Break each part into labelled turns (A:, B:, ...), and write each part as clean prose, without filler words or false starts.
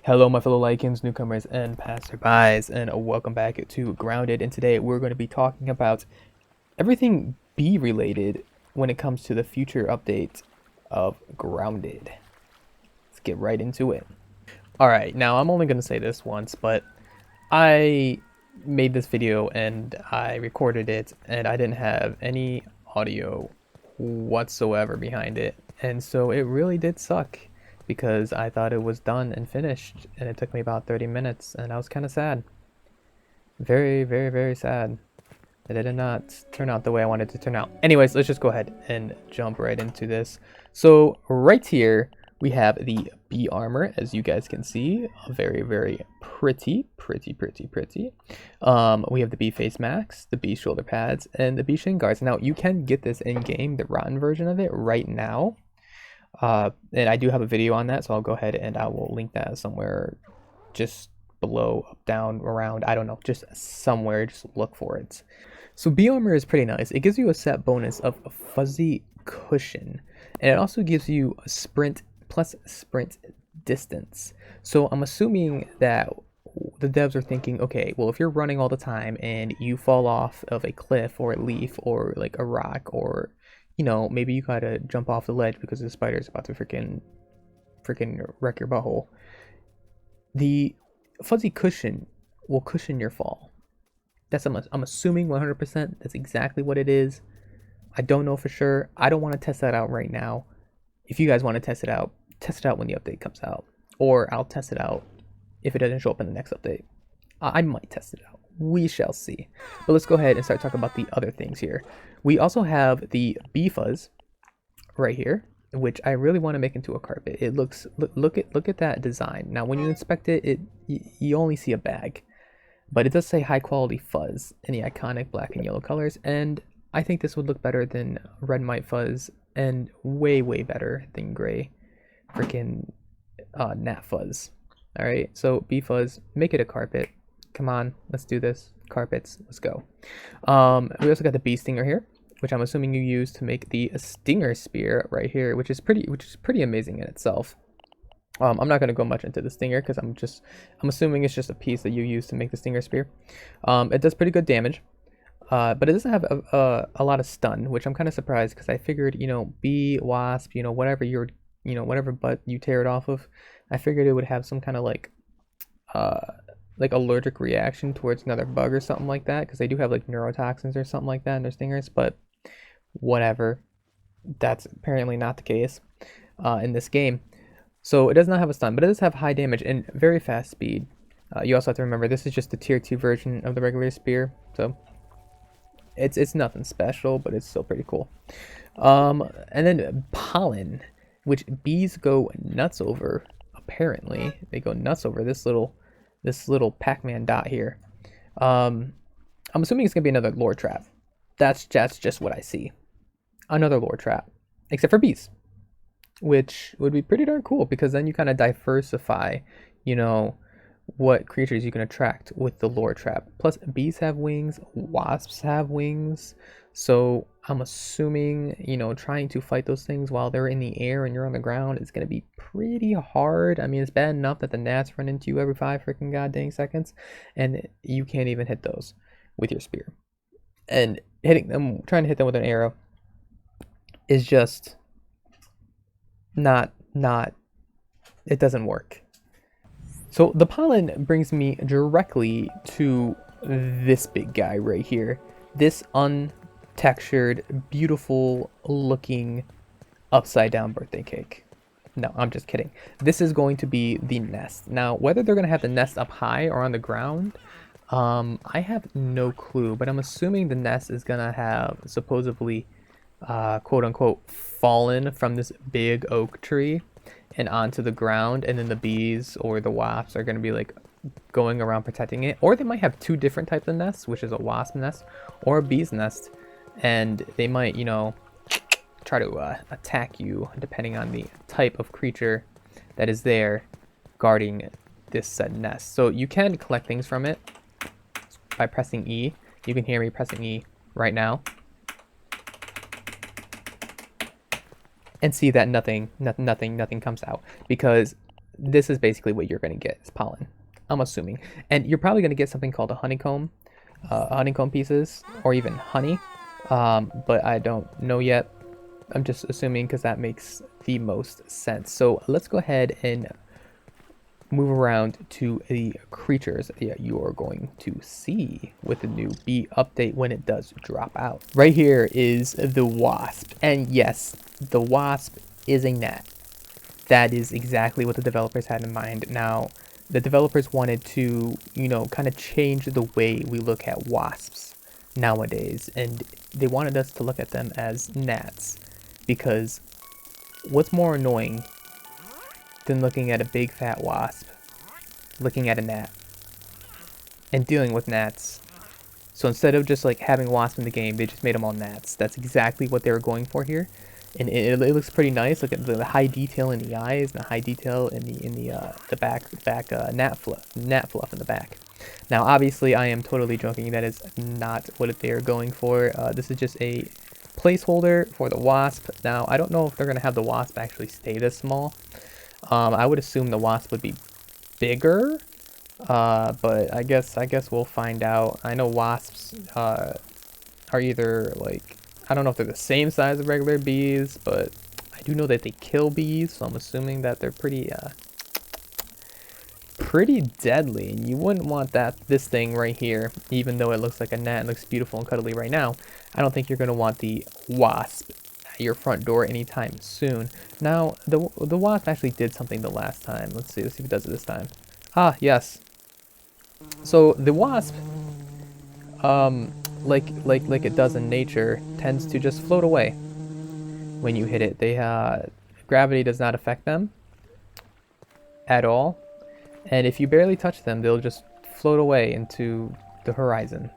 A: Hello, my fellow Lycans, newcomers, and passerbys, and welcome back to Grounded. And today we're going to be talking about everything bee related when it comes to the future update of Grounded. Let's get right into it. Alright, now I'm only going to say this once, but I made this video and I recorded it, and I didn't have any audio whatsoever behind it. And so it really did suck because I thought it was done and finished, and it took me about 30 minutes, and I was kind of sad. Very, very, very sad that it did not turn out the way I wanted to turn out. Anyways, let's just go ahead and jump right into this. So right here, we have the bee armor, as you guys can see. Very, very pretty. We have the bee face masks, the bee shoulder pads, and the bee shin guards. Now, you can get this in-game, the rotten version of it, right now. And I do have a video on that, so I'll go ahead and I will link that somewhere just below, up, down, around, I don't know, just somewhere, just look for it. So bee armor is pretty nice. It gives you a set bonus of a fuzzy cushion, and it also gives you a sprint plus sprint distance. So I'm assuming that the devs are thinking, okay, well, if you're running all the time and you fall off of a cliff or a leaf or like a rock, or you know, maybe you gotta jump off the ledge because the spider's about to freaking wreck your butthole. The fuzzy cushion will cushion your fall. That's I'm assuming 100%. That's exactly what it is. I don't know for sure. I don't want to test that out right now. If you guys want to test it out when the update comes out, or I'll test it out if it doesn't show up in the next update. I might test it out. We shall see. But let's go ahead and start talking about the other things here. We also have the bee fuzz right here, which I really want to make into a carpet. It looks, look at that design. Now, when you inspect it, you only see a bag, but it does say high quality fuzz in the iconic black and yellow colors, and I think this would look better than red mite fuzz, and way better than gray freaking gnat fuzz. All right, so bee fuzz, make it a carpet. Come on, let's do this. Carpets, let's go. We also got the bee stinger here, which I'm assuming you use to make the stinger spear right here, which is pretty amazing in itself. I'm not going to go much into the stinger because I'm assuming it's just a piece that you use to make the stinger spear. It does pretty good damage, but it doesn't have a lot of stun, which I'm kind of surprised because I figured, you know, bee, wasp, you know, whatever whatever butt you tear it off of, I figured it would have some kind of like allergic reaction towards another bug or something like that, because they do have like neurotoxins or something like that in their stingers, but whatever, that's apparently not the case in this game. So it does not have a stun, but it does have high damage and very fast speed. You also have to remember this is just the tier 2 version of the regular spear, so it's nothing special, but it's still pretty cool. And then pollen, which bees go nuts over. Apparently they go nuts over this little Pac-Man dot here. I'm assuming it's gonna be another lore trap. That's just what I see. Another lore trap, except for bees, which would be pretty darn cool because then you kind of diversify, you know, what creatures you can attract with the lore trap. Plus, bees have wings, wasps have wings, so I'm assuming, you know, trying to fight those things while they're in the air and you're on the ground is going to be pretty hard. I mean, it's bad enough that the gnats run into you every 5 freaking goddamn seconds, and you can't even hit those with your spear. And trying to hit them with an arrow is just not, it doesn't work. So the pollen brings me directly to this big guy right here. This untextured, beautiful looking upside down birthday cake. No, I'm just kidding. This is going to be the nest. Now, whether they're going to have the nest up high or on the ground, I have no clue, but I'm assuming the nest is going to have supposedly quote unquote fallen from this big oak tree and onto the ground, and then the bees or the wasps are going to be like going around protecting it. Or they might have 2 different types of nests, which is a wasp nest or a bee's nest, and they might, you know, try to attack you depending on the type of creature that is there guarding this said nest. So you can collect things from it by pressing E. You can hear me pressing E right now. and see that nothing comes out, because this is basically what you're going to get is pollen, I'm assuming. And you're probably going to get something called a honeycomb pieces, or even honey. But I don't know yet. I'm just assuming because that makes the most sense. So let's go ahead and move around to the creatures that you are going to see with the new bee update when it does drop out. Right here is the wasp. And yes, the wasp is a gnat. That is exactly what the developers had in mind. Now, the developers wanted to, you know, kind of change the way we look at wasps nowadays. And they wanted us to look at them as gnats. Because what's more annoying than looking at a big fat wasp, looking at a gnat, and dealing with gnats? So instead of just like having wasps in the game, they just made them all gnats. That's exactly what they were going for here, and it looks pretty nice. Look at the high detail in the eyes, and the high detail in the back gnat fluff in the back. Now, obviously, I am totally joking. That is not what they are going for. This is just a placeholder for the wasp. Now, I don't know if they're gonna have the wasp actually stay this small. I would assume the wasp would be bigger, but I guess we'll find out. I know wasps are either like, I don't know if they're the same size as regular bees, but I do know that they kill bees, so I'm assuming that they're pretty deadly. And you wouldn't want this thing right here, even though it looks like a gnat and looks beautiful and cuddly right now. I don't think you're going to want the wasp at your front door anytime soon. Now, the wasp actually did something the last time. Let's see if it does it this time. Ah, yes. So the wasp, like it does in nature, tends to just float away when you hit it. They gravity does not affect them at all, and if you barely touch them, they'll just float away into the horizon.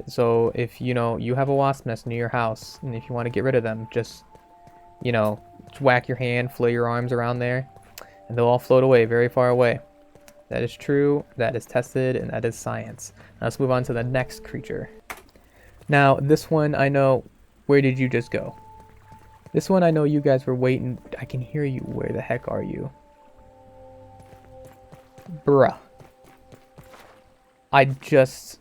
A: So if you have a wasp nest near your house, and if you want to get rid of them, just whack your hand, flail your arms around there, and they'll all float away very far away. That is true, that is tested, and that is science. Now let's move on to the next creature. Now, this one I know, where did you just go? This one I know you guys were waiting. I can hear you. Where the heck are you? Bruh. Let's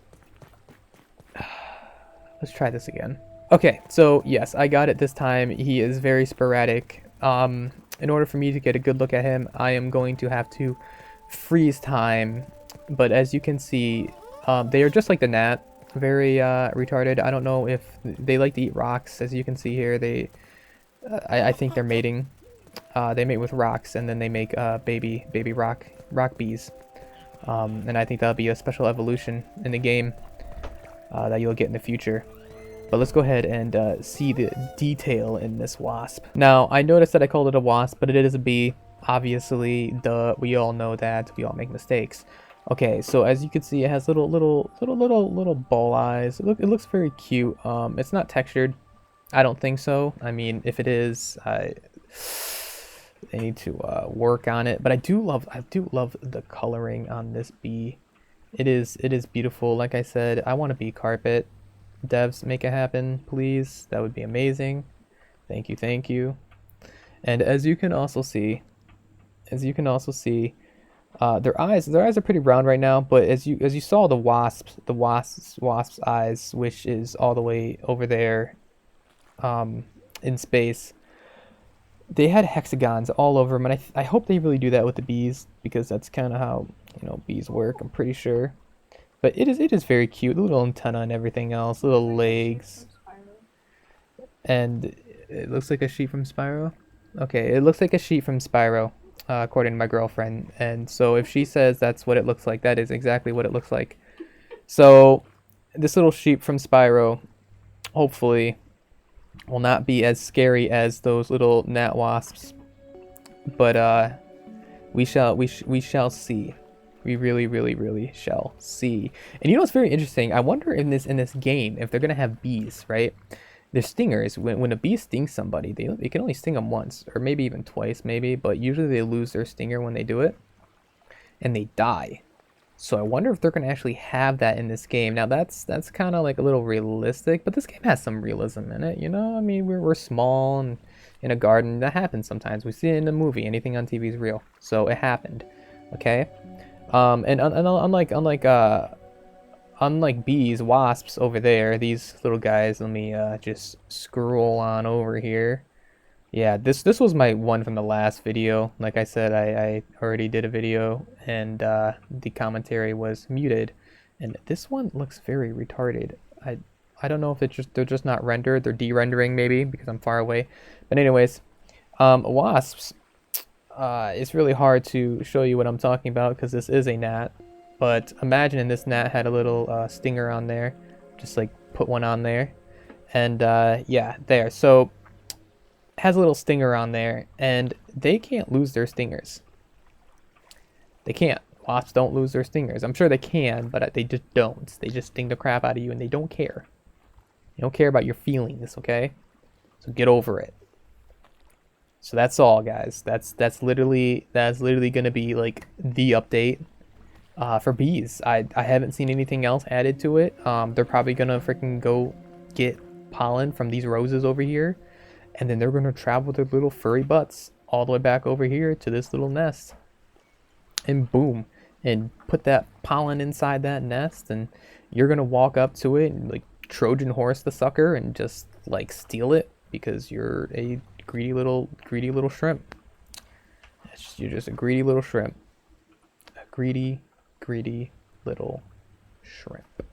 A: try this again. Okay, so yes, I got it this time. He is very sporadic. In order for me to get a good look at him, I am going to have to freeze time. But as you can see, they are just like the gnat, very retarded. I don't know if they like to eat rocks. As you can see here, I think they're mating. They mate with rocks, and then they make baby rock bees. And I think that'll be a special evolution in the game that you'll get in the future. But let's go ahead and see the detail in this wasp. Now, I noticed that I called it a wasp, but it is a bee. Obviously, we all know that. We all make mistakes. Okay, so as you can see, it has little ball eyes. It looks very cute. It's not textured. I don't think so. I mean, if it is, they need to work on it. But I do love the coloring on this bee. It is beautiful. Like I said, I want a bee carpet. Devs, make it happen, please. That would be amazing. Thank you. And as you can also see, their eyes are pretty round right now. But as you saw the wasp's eyes, which is all the way over there, in space, they had hexagons all over them, and I hope they really do that with the bees, because that's kind of how bees work, I'm pretty sure. But it is very cute, little antenna and everything else, little legs, and it looks like a sheep from Spyro. Okay, it looks like a sheep from Spyro, according to my girlfriend, and so if she says that's what it looks like, that is exactly what it looks like. So this little sheep from Spyro, hopefully, will not be as scary as those little gnat wasps, but we shall see. We really shall see. And you know what's very interesting? I wonder in this game if they're gonna have bees, right? They're stingers. When a bee stings somebody, they can only sting them once, or maybe even twice, maybe. But usually they lose their stinger when they do it, and they die. So I wonder if they're gonna actually have that in this game. Now that's kind of like a little realistic, but this game has some realism in it. I mean, we're small, and in a garden. That happens sometimes. We see it in a movie. Anything on TV is real. So it happened. Okay. And unlike bees, wasps over there, these little guys. Let me just scroll on over here. Yeah, this was my one from the last video. Like I said, I already did a video and the commentary was muted. And this one looks very retarded. I don't know if they're just not rendered. They're de-rendering maybe because I'm far away. But anyways, wasps. It's really hard to show you what I'm talking about because this is a gnat. But imagine this gnat had a little stinger on there. Just like put one on there. And yeah, there. So has a little stinger on there, and they can't lose their stingers. They can't. Wasps don't lose their stingers. I'm sure they can, but they just don't. They just sting the crap out of you, and they don't care. They don't care about your feelings, okay? So get over it. So that's all, guys. That's literally gonna be like the update for bees. I haven't seen anything else added to it. They're probably gonna freaking go get pollen from these roses over here. And then they're going to travel their little furry butts all the way back over here to this little nest. And boom. And put that pollen inside that nest. And you're going to walk up to it and like Trojan horse the sucker and just like steal it because you're a greedy little shrimp. You're just a greedy little shrimp. A greedy little shrimp.